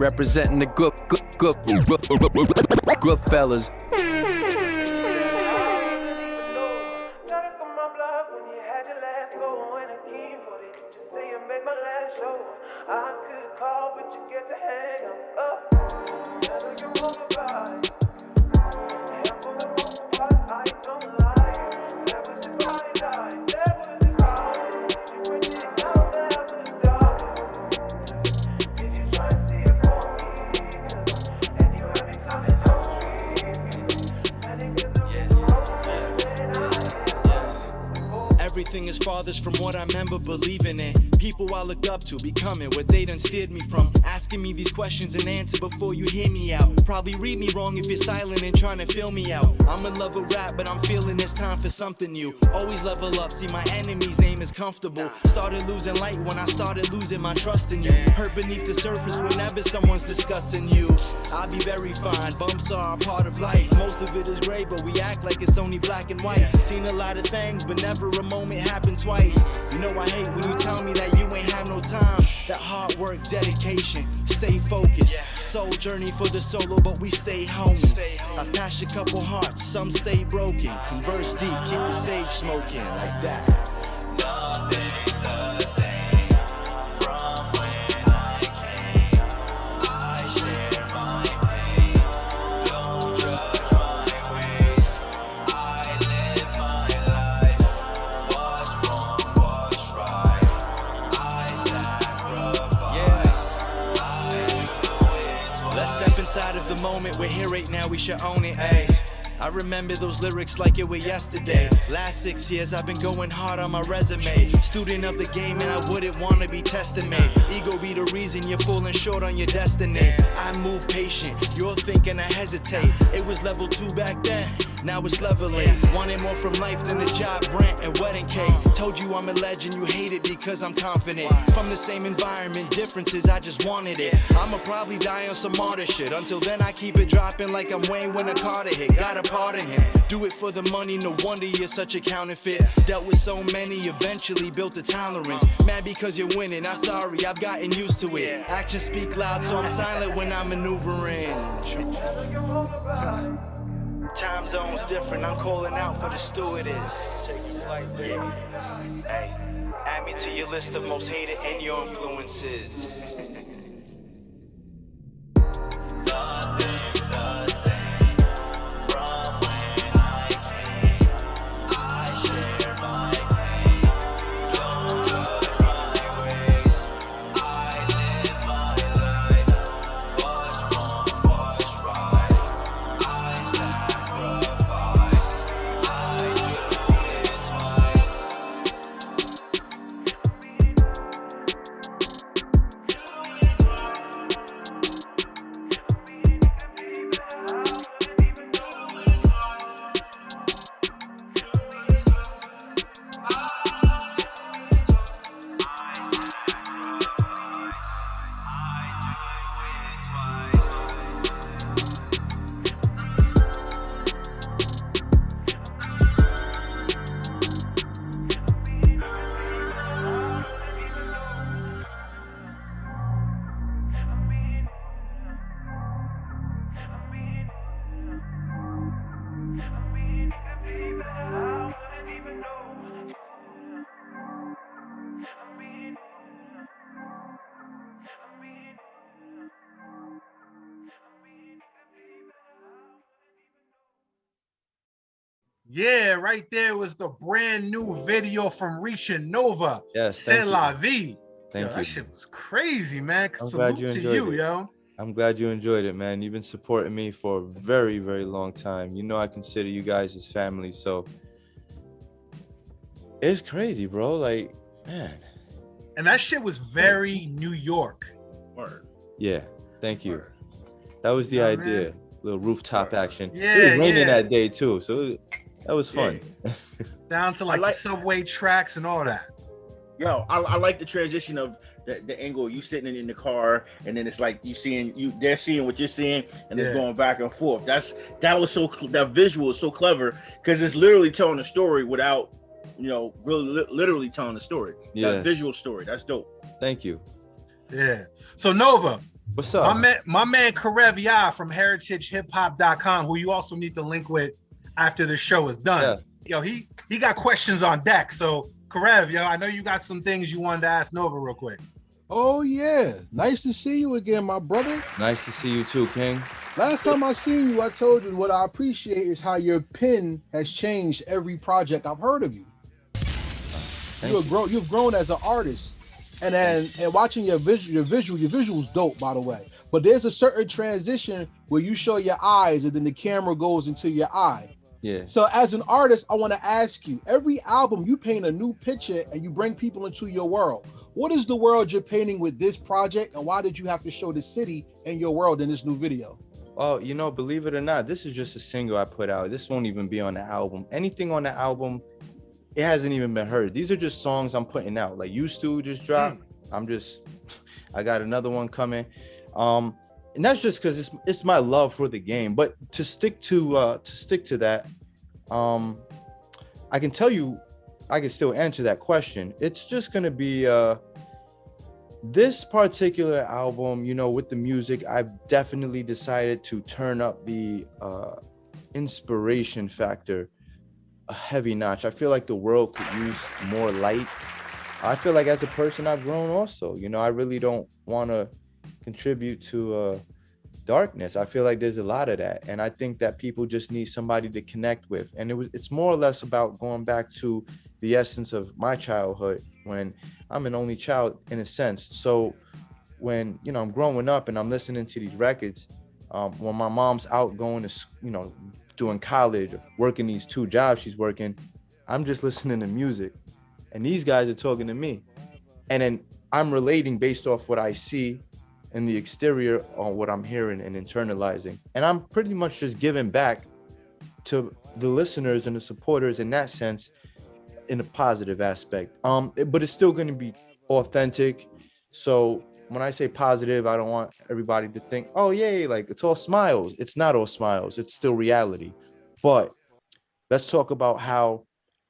representing the GoodFellaz. I could call, but you get to hang up. I don't lie. That was just party time. That was just party. You went to town, that was dark. Did you try to see it for me? And you had me coming home. I think it's Everything is farthest from what I remember believing in. People I looked up to becoming what they done steered me from. Asking me these questions and answer before you hear me out. Probably read me wrong if you're silent and trying to feel me out. I'm in love with rap, but I'm feeling it's time for something new. Always level up, see my enemy's name is comfortable. Started losing light when I started losing my trust in you. Hurt beneath the surface whenever someone's discussing you. I'll be very fine, bumps are a part of life. Most of it is gray, but we act like it's only black and white. Seen a lot of things, but never a moment happened twice. You know I hate when you tell me that you ain't have no time. That hard work, dedication, stay focused. Soul journey for the solo, but we stay homies. I've passed a couple hearts, some stay broken. Converse deep, keep the sage smoking like that. Nothing's the same from when I came. I share my pain. Don't judge my ways. I live my life. What's wrong, what's right? I sacrifice. I do it. Let's step inside of the moment. We're here right now, we should own it, ayy. I remember those lyrics like it were yesterday. Last 6 years I've been going hard on my resume. Student of the game and I wouldn't wanna be testing me. Ego be the reason you're falling short on your destiny. I move patient, you're thinking I hesitate. It was level 2 back then, now it's level 8. Wanted more from life than a job, rent, and wedding cake. Told you I'm a legend, you hate it because I'm confident. From the same environment, differences, I just wanted it. I'ma probably die on some martyr shit. Until then I keep it dropping like I'm Wayne when a Carter hit. Gotta pardon him, do it for the money, no wonder you're such a counterfeit. Dealt with so many, eventually built a tolerance. Mad because you're winning, I'm sorry, I've gotten used to it. Actions speak loud, so I'm silent when I'm maneuvering. Time zone's different, I'm calling out for the stewardess. Yeah. Hey, add me to your list of most hated and your influences. Nothing's the same from when I came. I share my pain. Don't judge my ways. I live my life. What's wrong, what's right? I sacrifice. I do it twice. Yeah, right there was the brand new video from ReachingNOVA. Yes, C'est la vie. Thank Yo, you. That shit was crazy, man. I'm glad Salute you to enjoyed you, it. yo. I'm glad you enjoyed it, man. You've been supporting me for a very, very long time. You know I consider you guys as family, so it's crazy, bro. Like, man. And that shit was very New York. Word. Yeah, thank you. That was the Yeah, idea. man. Little rooftop action. Yeah, it was raining yeah. that day too, so that was fun. Down to like the subway tracks and all that. Yo, I like the transition of the angle. You sitting in the car, and then it's like they're seeing what you're seeing, and it's going back and forth. That visual is so clever because it's literally telling a story without, really literally telling a story. Yeah. That visual story. That's dope. Thank you. Yeah. So Nova, What's up? My man Karev Yah from heritagehiphop.com, who you also need to link with after the show is done. Yo, he got questions on deck. So Karev, yo, I know you got some things you wanted to ask Nova real quick. Oh yeah, nice to see you again, my brother. Nice to see you too, King. Last time I seen you, I told you what I appreciate is how your pen has changed every project I've heard of you. You've grown as an artist, and watching your visuals dope, by the way. But there's a certain transition where you show your eyes and then the camera goes into your eye. Yeah. So as an artist, I want to ask you, every album you paint a new picture and you bring people into your world. What is the world you're painting with this project, and why did you have to show the city and your world in this new video? Well, you know, believe it or not, this is just a single I put out. This won't even be on the album. Anything on the album, it hasn't even been heard. These are just songs I'm putting out. Like Used To just dropped. I got another one coming. And that's just because it's my love for the game. But to stick to that, I can tell you, I can still answer that question. It's just gonna be this particular album, you know, with the music, I've definitely decided to turn up the inspiration factor a heavy notch. I feel like the world could use more light. I feel like as a person, I've grown also. You know, I really don't want to contribute to darkness. I feel like there's a lot of that. And I think that people just need somebody to connect with. And it's more or less about going back to the essence of my childhood, when I'm an only child in a sense. So when, you know, I'm growing up and I'm listening to these records, when my mom's out going to, you know, doing college, working these 2 jobs she's working, I'm just listening to music. And these guys are talking to me. And then I'm relating based off what I see in the exterior on what I'm hearing and internalizing. And I'm pretty much just giving back to the listeners and the supporters in that sense, in a positive aspect. But it's still going to be authentic. So when I say positive, I don't want everybody to think, oh, yay, like it's all smiles. It's not all smiles. It's still reality. But let's talk about how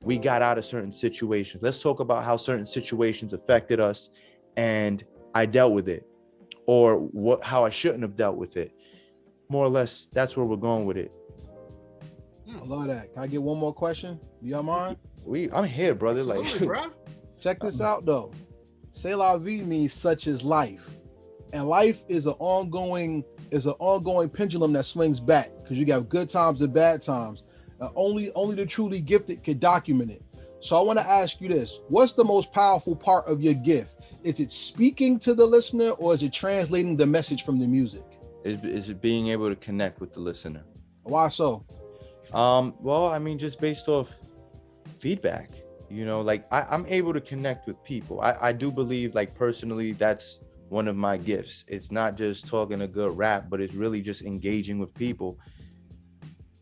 we got out of certain situations. Let's talk about how certain situations affected us and I dealt with it, or how I shouldn't have dealt with it. More or less, that's where we're going with it. I love that. Can I get one more question? You got mine? I'm here, brother. Like, bro. Check this out though. C'est la vie means such is life. And life is an ongoing pendulum that swings back, because you got good times and bad times. Only the truly gifted can document it. So I want to ask you this. What's the most powerful part of your gift? Is it speaking to the listener, or is it translating the message from the music? Is it being able to connect with the listener? Why so? Well, I mean, just based off feedback, you know, like I'm able to connect with people. I do believe, like, personally, that's one of my gifts. It's not just talking a good rap, but it's really just engaging with people.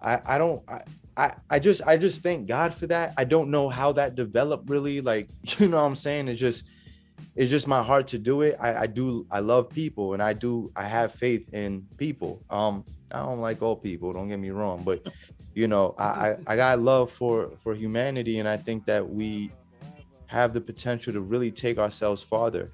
I just thank God for that. I don't know how that developed really, like, you know what I'm saying? It's just my heart to do it. I love people, and I have faith in people. I don't like all people, don't get me wrong, but you know, I got love for humanity, and I think that we have the potential to really take ourselves farther.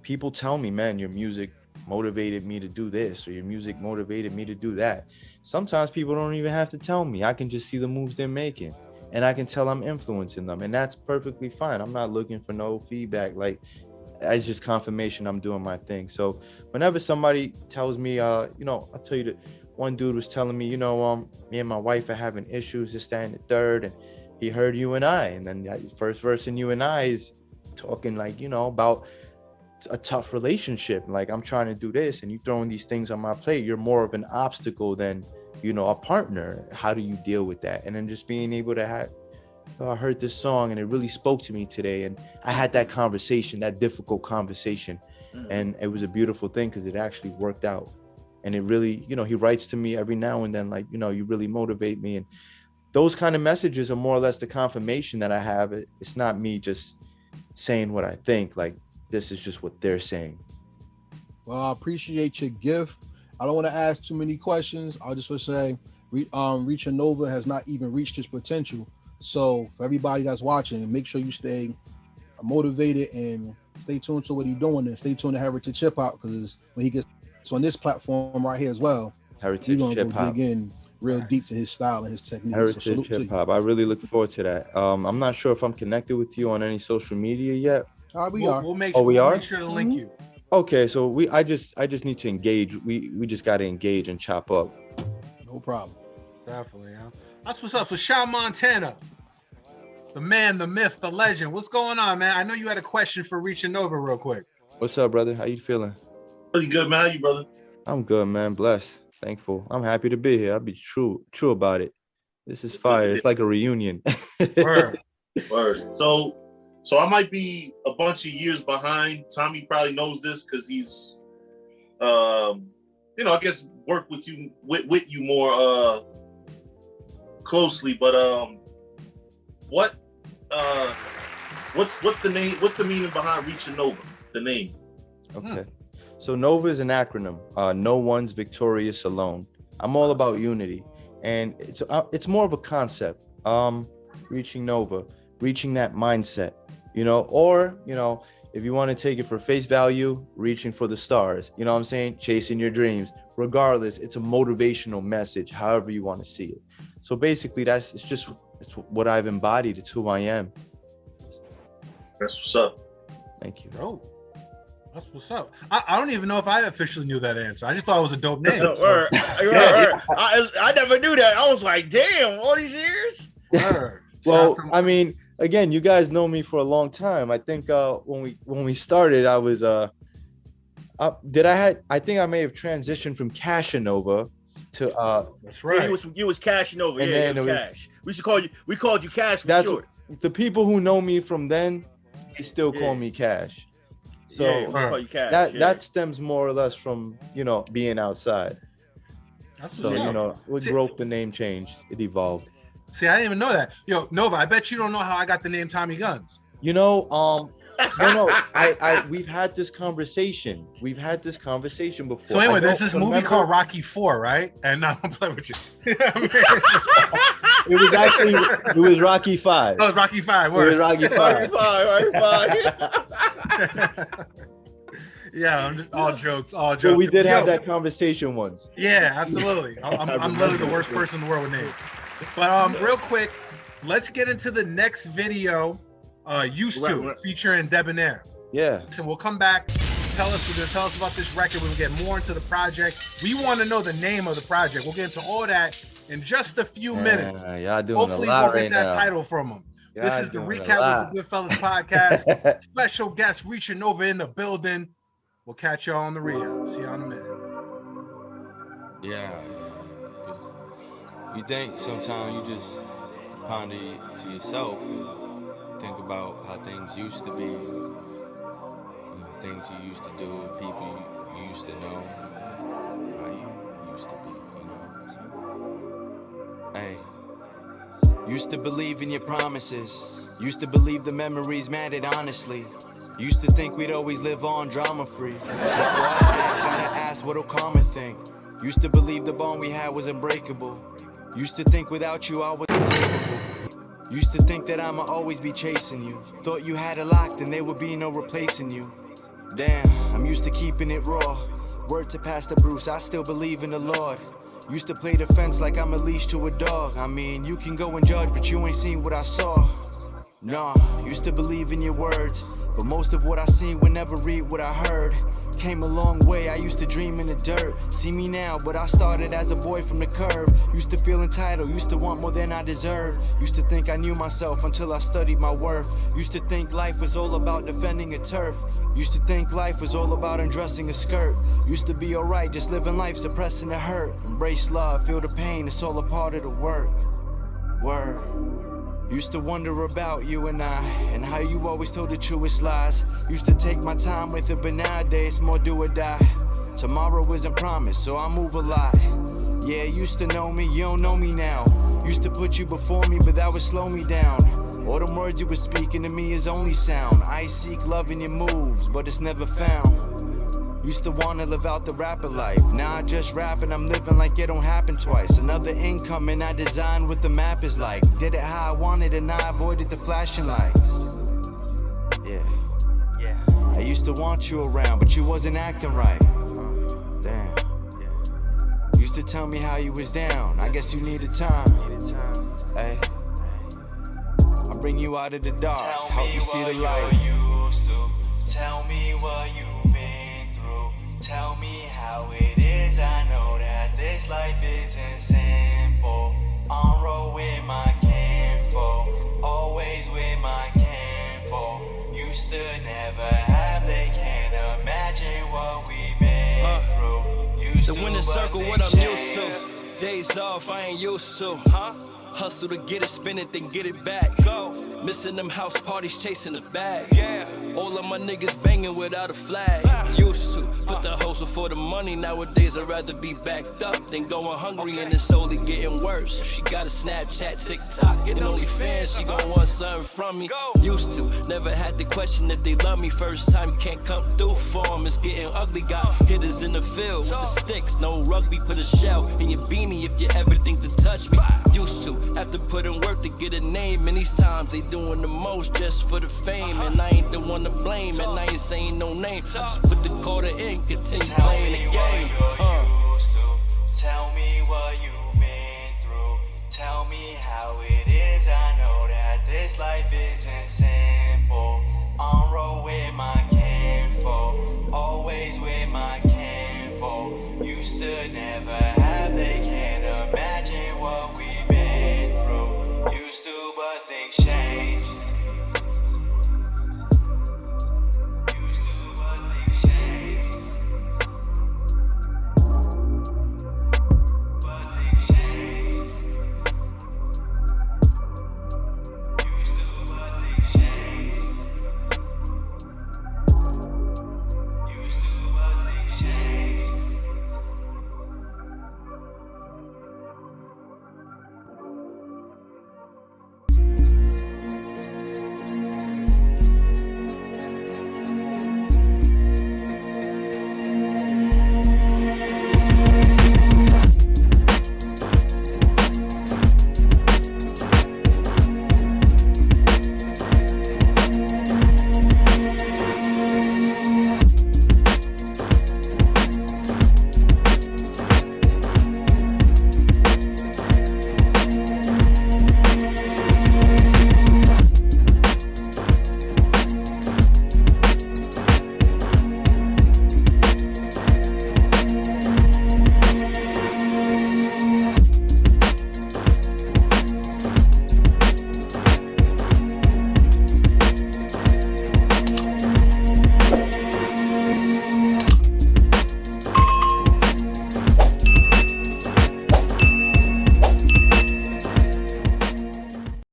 People tell me, man, your music motivated me to do this, or your music motivated me to do that. Sometimes people don't even have to tell me. I can just see the moves they're making, and I can tell I'm influencing them, and that's perfectly fine. I'm not looking for no feedback. Like, it's just confirmation I'm doing my thing. So whenever somebody tells me, you know, I'll tell you that one dude was telling me, you know, me and my wife are having issues, this, that, and the third, and he heard You and I, and then that first verse in You and I is talking, like, you know, about a tough relationship. Like, I'm trying to do this, and you throwing these things on my plate. You're more of an obstacle than, you know, a partner. How do you deal with that? And then just being able to have, I heard this song and it really spoke to me today, and I had that conversation, that difficult conversation, and it was a beautiful thing because it actually worked out. And it really, you know, he writes to me every now and then, like, you know, you really motivate me. And those kind of messages are more or less the confirmation that I have. It's not me just saying what I think. Like, this is just what they're saying. Well, I appreciate your gift. I don't want to ask too many questions. I just want to say, ReachingNOVA has not even reached its potential. So for everybody that's watching, make sure you stay motivated and stay tuned to what he's doing and stay tuned to Heritage Hip Hop, because when he gets on this platform right here as well, Heritage he's gonna Hip go Hop. dig in real deep to his style and his technique. Heritage Hip Hop. I really look forward to that. I'm not sure if I'm connected with you on any social media yet. We'll make sure to link you. Okay, so I just need to engage. We just got to engage and chop up. No problem. Definitely, yeah. That's what's up. So Sean Montana, the man, the myth, the legend. What's going on, man? I know you had a question for ReachingNOVA real quick. What's up, brother? How you feeling? Pretty good, man. How you, brother? I'm good, man. Blessed. Thankful. I'm happy to be here. I'll be true about it. This is fire. It's like a reunion. Word. So I might be a bunch of years behind. Tommy probably knows this because he's, I guess worked with you more closely. But what's the name? What's the meaning behind ReachingNOVA? The name. Okay. So NOVA is an acronym. No one's victorious alone. I'm all about unity, and it's more of a concept. ReachingNOVA, reaching that mindset. Or if you want to take it for face value, reaching for the stars, you know what I'm saying? Chasing your dreams. Regardless, it's a motivational message, however you want to see it. So basically, it's what I've embodied. It's who I am. That's what's up. Thank you. Bro, that's what's up. I don't even know if I officially knew that answer. I just thought it was a dope name. I never knew that. I was like, damn, all these years? Well, I mean, again, you guys know me for a long time. I think when we started, I was I think I may have transitioned from CashingNOVA to that's right. You was cashing over. And yeah, then Cash. We called you Cash for that's short. The people who know me from then, they still call me Cash. So we call you Cash. that stems more or less from being outside. That's So we broke the name changed. It evolved. See, I didn't even know that. Yo, Nova, I bet you don't know how I got the name Tommy Guns. No, we've had this conversation. Before. So anyway, there's this movie called Rocky 4, right? And now I'm playing with you. It was Rocky 5. Oh, it's Rocky 5. It was Rocky 5. Yeah, I'm just, all jokes. So we did have that conversation once. Yeah, absolutely. I'm literally the worst person in the world with names. But real quick, let's get into the next video. Featuring Debonair. Yeah. So we'll come back. Tell us about this record. We'll get more into the project. We want to know the name of the project. We'll get into all that in just a few minutes. Y'all doing Hopefully, a lot we'll get that now. title from them. This is the doing recap of the GoodFellaz podcast. Special guest ReachingNOVA in the building. We'll catch y'all on the re-up. See y'all in a minute. Yeah. You think sometimes you just ponder to yourself and think about how things used to be, things you used to do, people you used to know, how you used to be, So, hey. Used to believe in your promises. Used to believe the memories mattered honestly. Used to think we'd always live on drama-free. Before I act, gotta ask what'll karma think. Used to believe the bond we had was unbreakable. Used to think without you I was incapable. Used to think that I'ma always be chasing you. Thought you had it locked and there would be no replacing you. Damn, I'm used to keeping it raw. Word to Pastor Bruce, I still believe in the Lord. Used to play defense like I'm a leash to a dog. I mean, you can go and judge, but you ain't seen what I saw. Nah, used to believe in your words, but most of what I seen would never read what I heard. Came a long way, I used to dream in the dirt. See me now, but I started as a boy from the curve. Used to feel entitled, used to want more than I deserved. Used to think I knew myself until I studied my worth. Used to think life was all about defending a turf. Used to think life was all about undressing a skirt. Used to be alright, just living life, suppressing the hurt. Embrace love, feel the pain, it's all a part of the work. Word. Used to wonder about you and I, and how you always told the truest lies. Used to take my time with it, but nowadays more do or die. Tomorrow isn't promised, so I move a lot. Yeah, used to know me, you don't know me now. Used to put you before me, but that would slow me down. All the words you were speaking to me is only sound. I seek love in your moves, but it's never found. Used to wanna live out the rapper life. Now I just rap and I'm living like it don't happen twice. Another income and I design what the map is like. Did it how I wanted and I avoided the flashing lights. Yeah. I used to want you around, but you wasn't acting right. Damn. Used to tell me how you was down. I guess you needed time. Hey, I bring you out of the dark. Help you see the light. Tell me what you've been through. Tell me how it is. I know that this life isn't simple. On road with my kinfolk, always with my kinfolk. Used to never have, they can't imagine what we've been through. Used The to, winning but circle, they what I'm used changed. to. Days off, I ain't used to. Hustle to get it, spin it, then get it back. Missing them house parties, chasing the bag. All of my niggas banging without a flag. Used to put the hoes before the money. Nowadays I'd rather be backed up than going hungry, and it's only getting worse. If she got a Snapchat, TikTok, and OnlyFans, she gon' want something from me. Used to never had to question if they love me. First time you can't come through for them, it's getting ugly. Got hitters in the field with the sticks, no rugby. Put a shell in your beanie if you ever think to touch me. Used to have to put in work to get a name, and these times they doing the most just for the fame. And I ain't the one to blame, and I ain't saying no name. I just put the quarter in, continue playing the game. Used to. Tell me what you've been through. Tell me how it is. I know that this life isn't